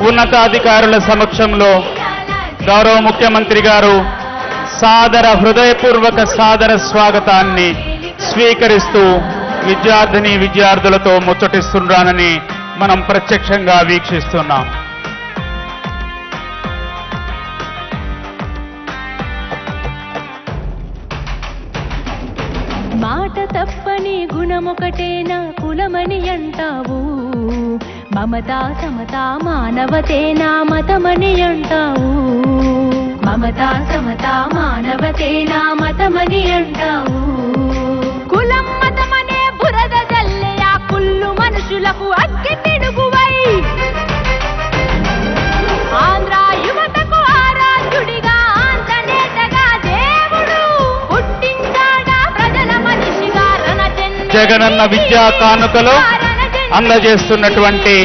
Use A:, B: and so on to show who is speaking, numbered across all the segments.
A: ఉన్నతాధికారుల సమక్షంలో గౌరవ ముఖ్యమంత్రి గారు హృదయపూర్వక సాదర స్వాగతాన్ని స్వీకరిస్తూ విద్యార్థిని విద్యార్థులతో ముచ్చటిస్తున్నానని మనం ప్రత్యక్షంగా వీక్షిస్తున్నాం.
B: మాట తప్పని గుణమొకటేనా కులమని అంటావు, మమతా సమతా మానవతేనా మతమని అంటావు, మమతా సమతా మానవతేనా మతమని అంటావు. కులం మతమనే బురద జల్లే ఆ కుళ్ళు మనుషులకు అగ్గి పిడుగువై ఆంధ్ర యువతకు ఆరాధ్యుడిగా ఆంతనేతగా దేవుడు పుట్టించాడా ప్రజల మనిషిగా
A: జగనన్న విద్యా కానుకలో అందజేస్తున్నటువంటి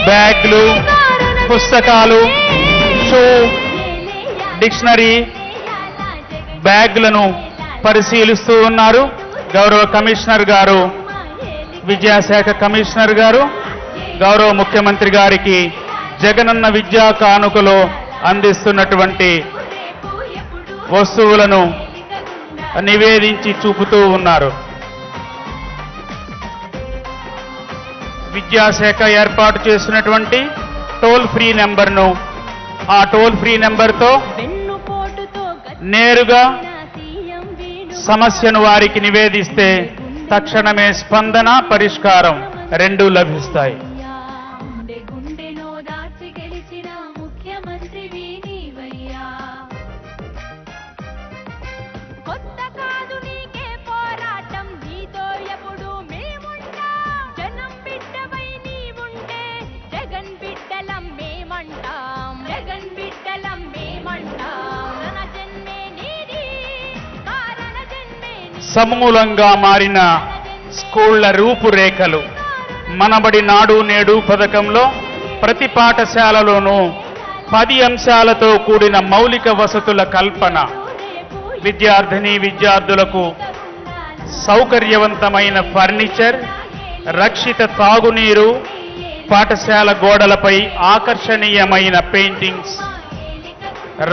A: బ్యాగ్లు, పుస్తకాలు, షూ, డిక్షనరీ బ్యాగ్లను పరిశీలిస్తూ ఉన్నారు. గౌరవ కమిషనర్ గారు, విద్యాశాఖ కమిషనర్ గారు గౌరవ ముఖ్యమంత్రి గారికి జగనన్న విద్యా కానుకలో అందిస్తున్నటువంటి వస్తువులను నివేదించి చూపుతూ ఉన్నారు. విద్యాశాఖ ఏర్పాటు చేసినటువంటి టోల్ ఫ్రీ నెంబర్ను, ఆ టోల్ ఫ్రీ నెంబర్తో నేరుగా సమస్యను వారికి నివేదిస్తే తక్షణమే స్పందన, పరిష్కారం రెండూ లభిస్తాయి. సమూలంగా మారిన స్కూళ్ల రూపురేఖలు. మనబడి నాడు నేడు పథకంలో ప్రతి పాఠశాలలోనూ 10 అంశాలతో కూడిన మౌలిక వసతుల కల్పన, విద్యార్థిని విద్యార్థులకు సౌకర్యవంతమైన ఫర్నిచర్, రక్షిత తాగునీరు, పాఠశాల గోడలపై ఆకర్షణీయమైన పెయింటింగ్స్,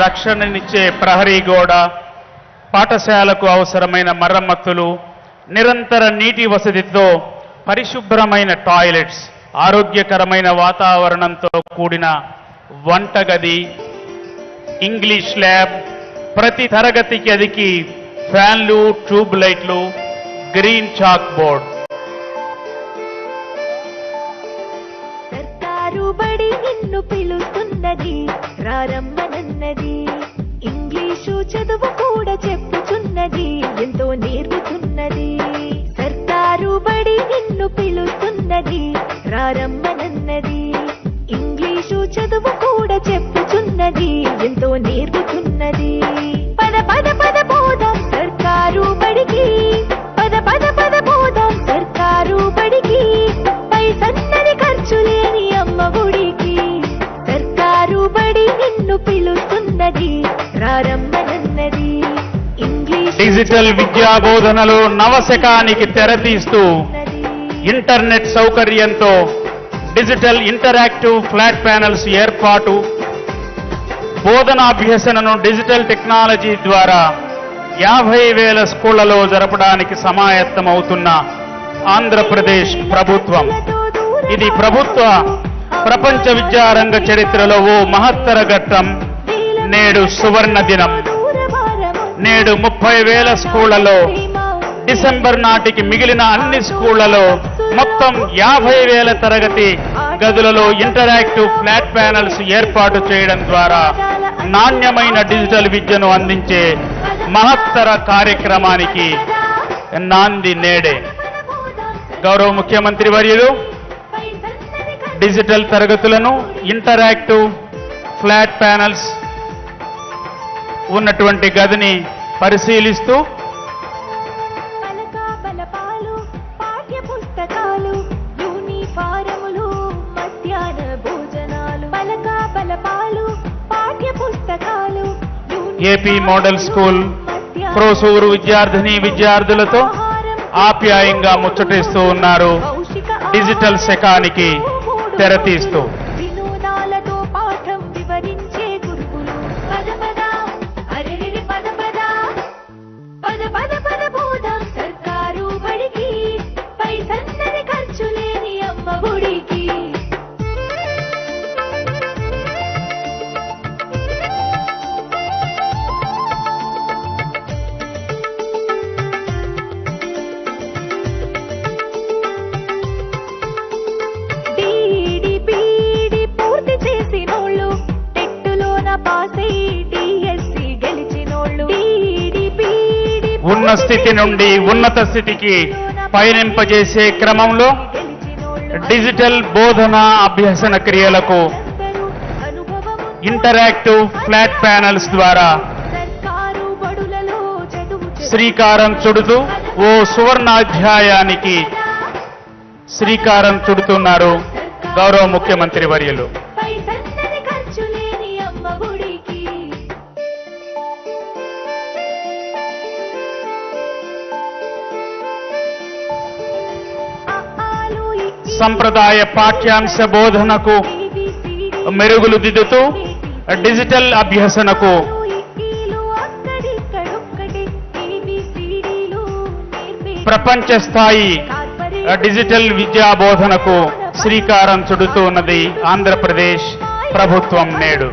A: రక్షణనిచ్చే ప్రహరీ గోడ, పాఠశాలకు అవసరమైన మరమ్మతులు, నిరంతర నీటి వసతితో పరిశుభ్రమైన టాయిలెట్స్, ఆరోగ్యకరమైన వాతావరణంతో కూడిన వంటగది, ఇంగ్లీష్ ల్యాబ్, ప్రతి తరగతి గదికి ఫ్యాన్లు, ట్యూబ్ లైట్లు, గ్రీన్ చాక్ బోర్డ్.
B: సర్కారు బడి నిన్ను పిలుస్తున్నది, రారమ్మనన్నది, ఇంగ్లీషు చదువు కూడా చెప్పుచున్నది, ఎంతో నేర్పుతున్నది. సర్కారు బడి నిన్ను పిలుస్తున్నది, రారమ్మనన్నది, ఇంగ్లీషు చదువు కూడా చెప్పుచున్నది, ఎంతో నేర్పుతున్నది. పద పద పద పోదాం సర్కారు బడికి, పద పద పద పోదాం సర్కారు బడికి, పైసన్నది ఖర్చు లేని అమ్మ గుడికి. సర్కారు బడి నిన్ను పిలుస్తున్నది, రారమ్మనన్నది.
A: డిజిటల్ విద్యా బోధనలో నవశకానికి తెరతీస్తూ ఇంటర్నెట్ సౌకర్యంతో డిజిటల్ ఇంటరాక్టివ్ ఫ్లాట్ ప్యానెల్స్ ఏర్పాటు, బోధనాభ్యసనను డిజిటల్ టెక్నాలజీ ద్వారా 50,000 స్కూళ్లలో జరపడానికి సమాయత్తమవుతున్న ఆంధ్రప్రదేశ్ ప్రభుత్వం. ఇది ప్రభుత్వ ప్రపంచ విద్యారంగ చరిత్రలో ఓ మహత్తర ఘట్టం. నేడు సువర్ణ దినం. నేడు 30,000 స్కూళ్లలో, డిసెంబర్ నాటికి మిగిలిన అన్ని స్కూళ్లలో మొత్తం 50,000 తరగతి గదులలో ఇంటరాక్టివ్ ఫ్లాట్ ప్యానెల్స్ ఏర్పాటు చేయడం ద్వారా నాణ్యమైన డిజిటల్ విద్యను అందించే మహత్తర కార్యక్రమానికి నాంది నేడే. గౌరవ ముఖ్యమంత్రి వర్యులు డిజిటల్ తరగతులను, ఇంటరాక్టివ్ ఫ్లాట్ ప్యానెల్స్ ఉన్నటువంటి గదిని పరిశీలిస్తూ ఏపీ మోడల్ స్కూల్ ప్రోసూరు విద్యార్థిని తెరతీస్తూ
B: వినోదాలతో పాఠం వివరించే గురుకులు పద పద అరెరెరె పద పద పద పద పద పోదాం సర్కారు బడికి పైసన్నది ఖర్చు లేని అమ్మ ఒడికి
A: ఉన్న స్థితి నుండి ఉన్నత స్థితికి పయనింపజేసే క్రమంలో డిజిటల్ బోధన అభ్యసన క్రియలకు ఇంటరాక్టివ్ ఫ్లాట్ ప్యానల్స్ ద్వారా శ్రీకారం చుడుతూ ఓ సువర్ణాధ్యాయానికి శ్రీకారం చుడుతున్నారు గౌరవ ముఖ్యమంత్రి వర్యులు. సంప్రదాయ పాఠ్యాంశ బోధనకు మెరుగులు దిద్దుతూ డిజిటల్ అభ్యసనకు ప్రపంచ స్థాయి డిజిటల్ విద్యా బోధనకు శ్రీకారం చుడుతూ ఉన్నది ఆంధ్రప్రదేశ్ ప్రభుత్వం నేడు.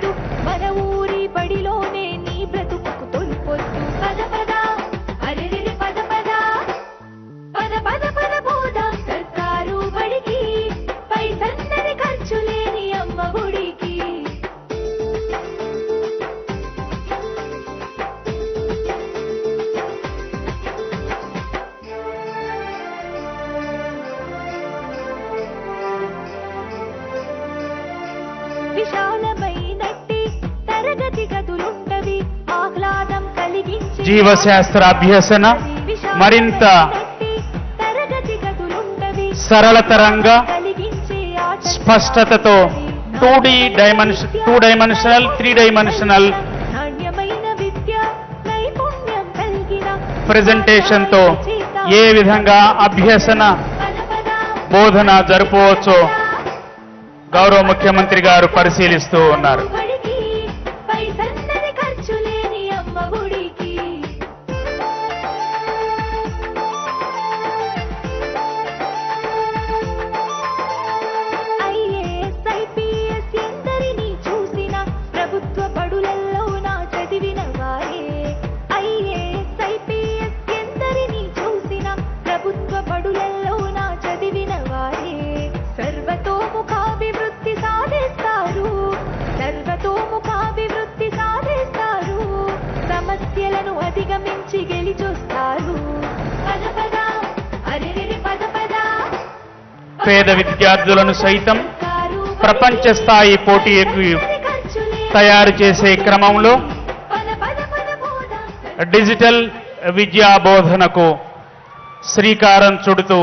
B: విశాలమైనట్టి తరగతి గదులుంటవి ఆహ్లాదం కలిగించే
A: జీవశాస్త్ర అభ్యసన మరింత సరళతరంగా స్పష్టతతో 2 డైమెన్షనల్ 3 డైమెన్షనల్ ప్రెజెంటేషన్ తో ఏ విధంగా అభ్యసన బోధన జరుపుకోవచ్చో గౌరవ ముఖ్యమంత్రి గారు పరిశీలిస్తూ ఉన్నారు. సమస్యలను అధిగమించి గెలిచొస్తారు. పేద విద్యార్థులను సైతం ప్రపంచ స్థాయి పోటీకి తయారు చేసే క్రమంలో డిజిటల్ విద్యా బోధనకు శ్రీకారం చుడుతూ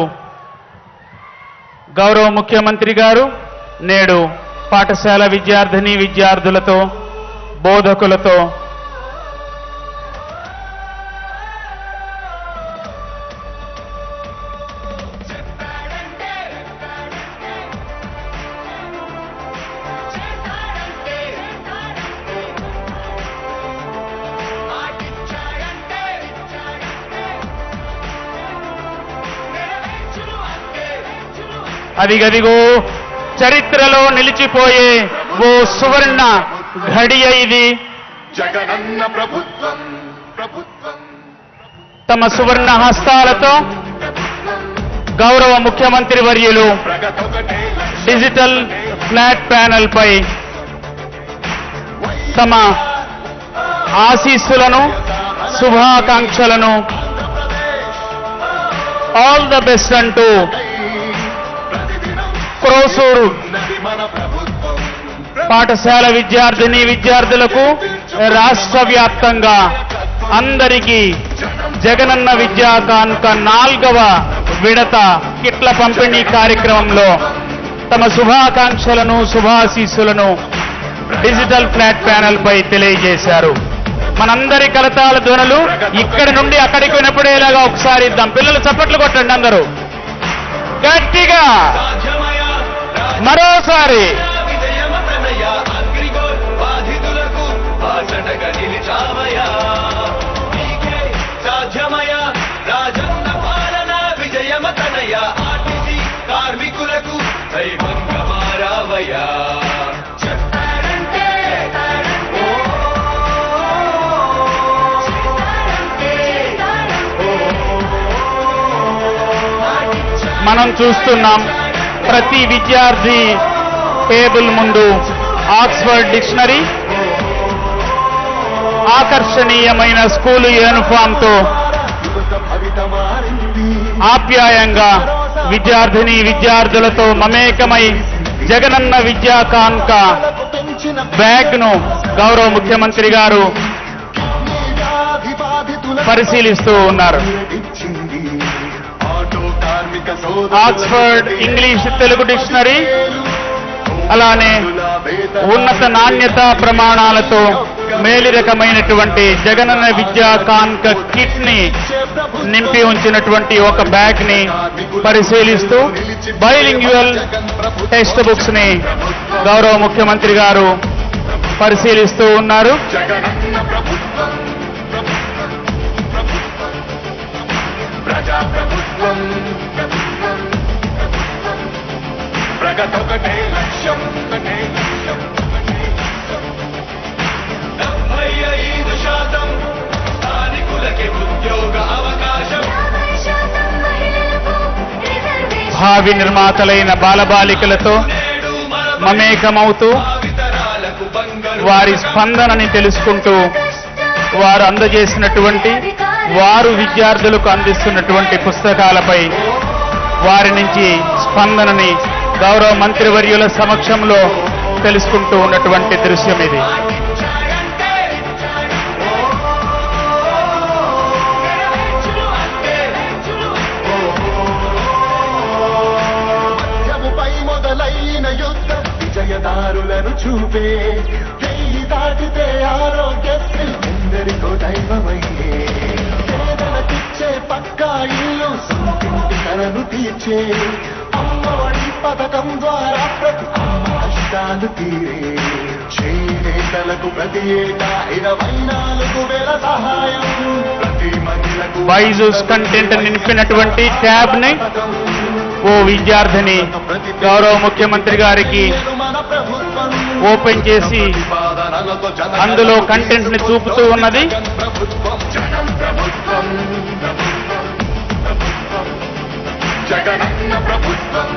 A: గౌరవ ముఖ్యమంత్రి గారు నేడు పాఠశాల విద్యార్థులతో బోధకులతో అదిగదిగో చరిత్రలో నిలిచిపోయే ఓ సువర్ణ ఘడియ ఇది.
C: జగనన్న ప్రభుత్వం
A: తమ సువర్ణ హస్తాలతో గౌరవ ముఖ్యమంత్రి వర్యులు డిజిటల్ ఫ్లాట్ ప్యానెల్ పై తమ ఆశీస్సులను శుభాకాంక్షలను ఆల్ ద బెస్ట్ అంటూ క్రోసూరు పాఠశాల విద్యార్థులకు రాష్ట్ర వ్యాప్తంగా అందరికీ జగనన్న విద్యా కానుక 4వ విడత కిట్ల పంపిణీ కార్యక్రమంలో తమ శుభాకాంక్షలను శుభాశీస్సులను డిజిటల్ ఫ్లాట్ ప్యానెల్ పై తెలియజేశారు. మనందరి కలతాల ధ్వనులు ఇక్కడి నుండి అక్కడికి వినపడేలాగా ఒకసారి ఇద్దాం. పిల్లలు చప్పట్లు కొట్టండి అందరూ గట్టిగా. మరోసారి
D: విజయమతనయ అగ్రిగోల్ బాధితులకు బాసటగా నిలిచామయా నీకే సాధ్యమయ రాజన్న పాలన విజయమతనయ ఆర్టీసీ కార్మికులకు దైవంగా మారావయా
A: మనం చూస్తున్నాం ప్రతి విద్యార్థి టేబుల్ ముందు ఆక్స్ఫర్డ్ డిక్షనరీ, ఆకర్షణీయమైన స్కూలు యూనిఫామ్ తో ఆప్యాయంగా విద్యార్థులతో మమేకమై జగనన్న విద్యా కానుక బ్యాగ్ ను గౌరవ ముఖ్యమంత్రి గారు పరిశీలిస్తూ ఉన్నారు. ఆక్స్ఫర్డ్ ఇంగ్లీష్ తెలుగు డిక్షనరీ, అలానే ఉన్నత నాణ్యతా ప్రమాణాలతో మేలి రకమైనటువంటి జగనన్న విద్యా కానుక కిట్ ని నింపి ఉంచినటువంటి ఒక బ్యాగ్ ని పరిశీలిస్తూ బైలింగ్యువల్ టెక్స్ట్ బుక్స్ ని గౌరవ ముఖ్యమంత్రి గారు పరిశీలిస్తూ ఉన్నారు.
C: జగనన్న ప్రభుత్వం ప్రజా ప్రభుత్వం ప్రగతొకటే లక్ష్యం
D: 75% స్థానికులకే ఉద్యోగ అవకాశం
A: భావి నిర్మాతలైన బాలబాలికలతో
D: నేడు మన
A: మమేకమవుతూ
D: భావితరాలకు బంగారు
A: వారి స్పందనని తెలుసుకుంటూ వారు అందజేసినటువంటి వారు విద్యార్థులకు అందిస్తున్నటువంటి పుస్తకాలపై వారి నుంచి స్పందనని గౌరవ మంత్రివర్యుల సమక్షంలో తెలుసుకుంటూ ఉన్నటువంటి దృశ్యం ఇది.
C: మధ్యముపై మొదలైన యుద్ధం విజయదారులను చూపే వెయ్యి దాటితే ఆరోగ్యశ్రీ ఎందరికో దైవమయ్యే పేదలకిచ్చే పక్కా ఇల్లు సొంతింటి కలను తీర్చే అమ్మఒడి పథకం ద్వారా ప్రతి అమ్మ కష్టాలు తీరే చేనేతలకు ప్రతి ఏటా 24,000 సహాయం ప్రతి మహిళకు
A: బైజూస్ కంటెంట్ నింపినటువంటి ట్యాబ్ ని ఓ విద్యార్థిని గౌరవ ముఖ్యమంత్రి గారికి
C: మన ప్రభుత్వం
A: ఓపెన్ చేసి అందులో కంటెంట్ ని చూపుతూ ఉన్నది.
C: ప్రభుత్వం జనం ప్రభుత్వం జగనన్న ప్రభుత్వం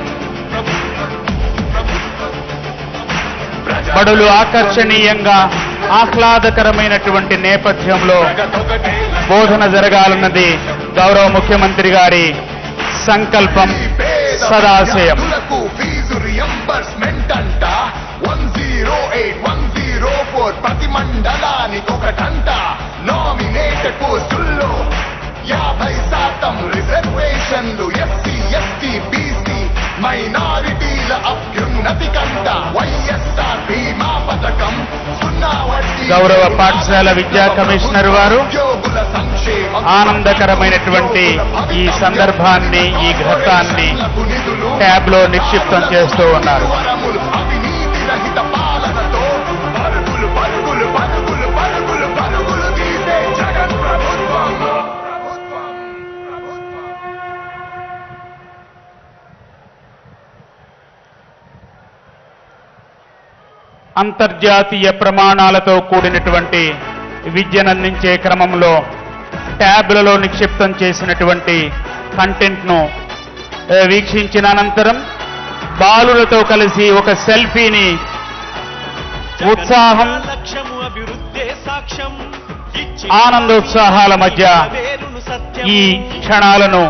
A: బడులు ఆకర్షణీయంగా ఆహ్లాదకరమైనటువంటి నేపథ్యంలో బోధన జరగాలన్నది గౌరవ ముఖ్యమంత్రి గారి సంకల్పం, సదాశయం.
C: ఫీజు రియంబర్స్మెంట్ అంట 108,104 ప్రతి మండలానికి ఒకటంట నామినేటెడ్ పోస్టుల్లో 50% రిజర్వేషన్లు ఎస్సీ ఎస్టీ బీసీ మైనారిటీల అభ్యున్నతి కంట వైఎస్ఆర్ బీమా పథకం 0 వడ్డీ
A: గౌరవ పాఠశాల విద్యా కమిషనర్ వారు
C: ఉద్యోగుల సంక్షేమం
A: ఆనందకరమైనటువంటి ఈ సందర్భాన్ని, ఈ ఘట్టాన్ని ట్యాబ్ లో నిక్షిప్తం చేస్తూ ఉన్నారు.
C: వరములు అవినీతి రహిత పాలనతో పరుగులు పరుగులు పరుగులు పరుగులు పరుగులు తీసే జగన్ ప్రభుత్వం
A: అంతర్జాతీయ ప్రమాణాలతో కూడినటువంటి విద్యనందించే క్రమంలో ట్యాబ్లలో నిక్షిప్తం చేసినటువంటి కంటెంట్ను వీక్షించిన అనంతరం బాలులతో కలిసి ఒక సెల్ఫీని ఉత్సాహం, ఆనందోత్సాహాల మధ్య ఈ క్షణాలను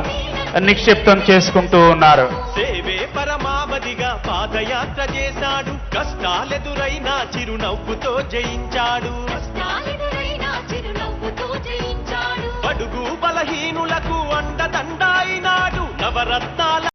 A: నిక్షిప్తం చేసుకుంటూ ఉన్నారు.
E: సేవే పరమావధిగా పాదయాత్ర చేశాడు, కష్టాలెదురైనా చిరునవ్వుతో జయించాడు. బడుగు బలహీనులకు అండదండ అయినాడు, నవరత్నాల